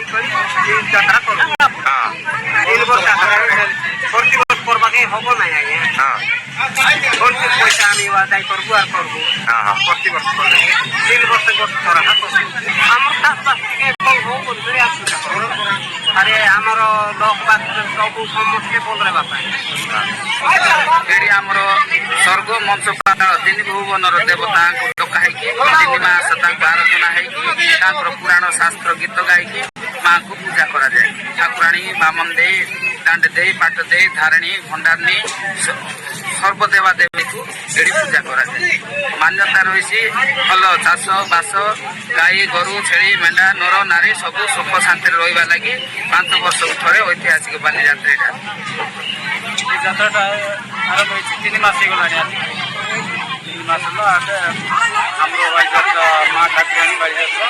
ଯାତ୍ରା କରୁ। 3 ବର୍ଷ ପ୍ରତି ବର୍ଷ କରବାକେ ହବ ନାହିଁ ଆଜ୍ଞା। ବହୁତ ପଇସା ଆମେ ଆଦାୟ କରବୁ ଆର୍ କରବୁ ପ୍ରତି ବର୍ଷ 3 ବର୍ଷ ଗୋଟେ ଥର ଆମର ଚାଷବାସ ଟିକେ ଭଲ ହଉ ବୋଲି ଆସୁଛା। ଆରେ ଆମର ଲୋକ ବାକ ସବୁ ସମସ୍ତେ ବନ୍ଦ ରହିବା ପାଇଁ ଏଠି ଆମର ସ୍ୱର୍ଗ ମଞ୍ଚ ପାତାଳ 3 ଭୁବନର ଦେବତାଙ୍କୁ ଡକା ହେଇକି 3 ମାସ ତାଙ୍କୁ ଆରାଧନା ହେଇକି ତାଙ୍କର ପୁରାଣ ଶାସ୍ତ୍ର ଗୀତ ଗାଇକି ମାଙ୍କୁ ପୂଜା କରାଯାଏ। ଠାକୁରାଣୀ ବାମନ ଦେଇ ଦାଣ୍ଡ ଦେଇ ପାଟ ଦେଇ ଧାରଣୀ ଭଣ୍ଡାରଣୀ ସର୍ବଦେବା ଦେବୀକୁ ଏଠି ପୂଜା କରାଯାଏ। ମାନ୍ୟତା ରହିଛି ଭଲ ଚାଷ ବାସ ଗାଈ ଗୋରୁ ଛେଳି ମେଣ୍ଢା ନର ନାରୀ ସବୁ ସୁଖ ଶାନ୍ତିରେ ରହିବା ଲାଗି 5 ବର୍ଷକୁ ଥରେ ଐତିହାସିକ ବାଲିଯାତ୍ରା ଏଇଟା। এই যাত্রাটা আরম্ভ হয়েছে 3 মাস ହେଇଗଲାଣି। 3 মাস হলো আগে ଆମର ବାଲିଯାତ୍ରା ମା ଠାକୁରାଣୀ ବାଲିଯାତ୍ରା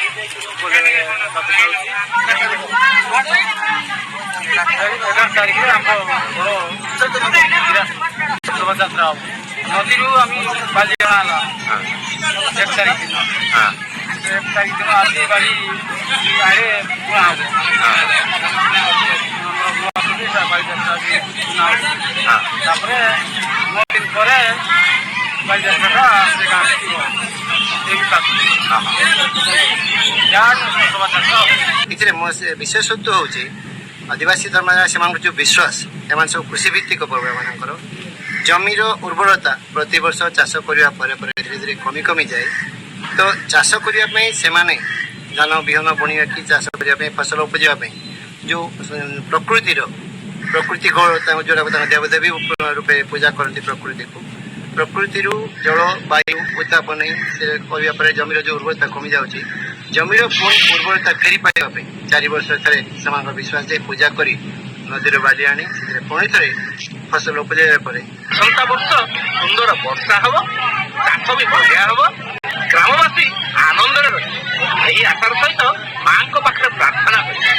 11 ତାରିଖରେ ଆମର ଶୋଭାଯାତ୍ରା ହବ। ନଦୀରୁ ଆମେ ବାଲି ଅଣା ହେଲା 1 ତାରିଖ ଦିନ। 1 ତାରିଖ ଦିନ ଆଜି ବାଲି ଆଡ଼େ ବୁଣା ହବ। ବାଲିଯାତ୍ରା ତାପରେ 9 ଦିନ ପରେ ବାଲିଯାତ୍ରାଟା ସେ ଗାଁରେ ଥିବ। ଏଥିରେ ବିଶେଷତ୍ୱ ହେଉଛି ଆଦିବାସୀ ଧର୍ମ ସେମାନଙ୍କ ଯେଉଁ ବିଶ୍ୱାସ ଏମାନେ ସବୁ କୃଷିଭିତ୍ତିକ ପର୍ବ ଏମାନଙ୍କର। ଜମିର ଉର୍ବରତା ପ୍ରତିବର୍ଷ ଚାଷ କରିବା ପରେ ପରେ ଧୀରେ ଧୀରେ କମି କମିଯାଏ। ତ ଚାଷ କରିବା ପାଇଁ ସେମାନେ ଧାନ ବିହନ ବୁଣିବା କି ଚାଷ କରିବା ପାଇଁ ଫସଲ ଉପଜିବା ପାଇଁ ଯେଉଁ ପ୍ରକୃତିକୁ ଯେଉଁଟାକୁ ତାଙ୍କ ଦେବଦେବୀ ରୂପେ ପୂଜା କରନ୍ତି ପ୍ରକୃତିକୁ। ପ୍ରକୃତିରୁ ଜଳ ବାୟୁ ଉତ୍ତାପ ନେଇ ସେ କରିବା ପରେ ଜମିର ଯେଉଁ ଉର୍ବରତା କମିଯାଉଛି ଜମିର ପୁଣି ଉର୍ବରତା ଫେରି ପାଇବା ପାଇଁ 4 ବର୍ଷ ଥରେ ସେମାନଙ୍କ ବିଶ୍ୱାସ ଦେଇ ପୂଜା କରି ନଦୀରୁ ବାଲି ଆଣି ସେଥିରେ ପୁଣି ଥରେ ଫସଲ ଉପଜାଇବା ପରେ ଆସନ୍ତା ବର୍ଷ ସୁନ୍ଦର ବର୍ଷା ହବ, ଚାଷ ବି ବଢ଼ିଆ ହବ, ଗ୍ରାମବାସୀ ଆନନ୍ଦରେ ରହିବେ। ଏହି ଆଶାର ସହିତ ମାଙ୍କ ପାଖରେ ପ୍ରାର୍ଥନା କରିବେ।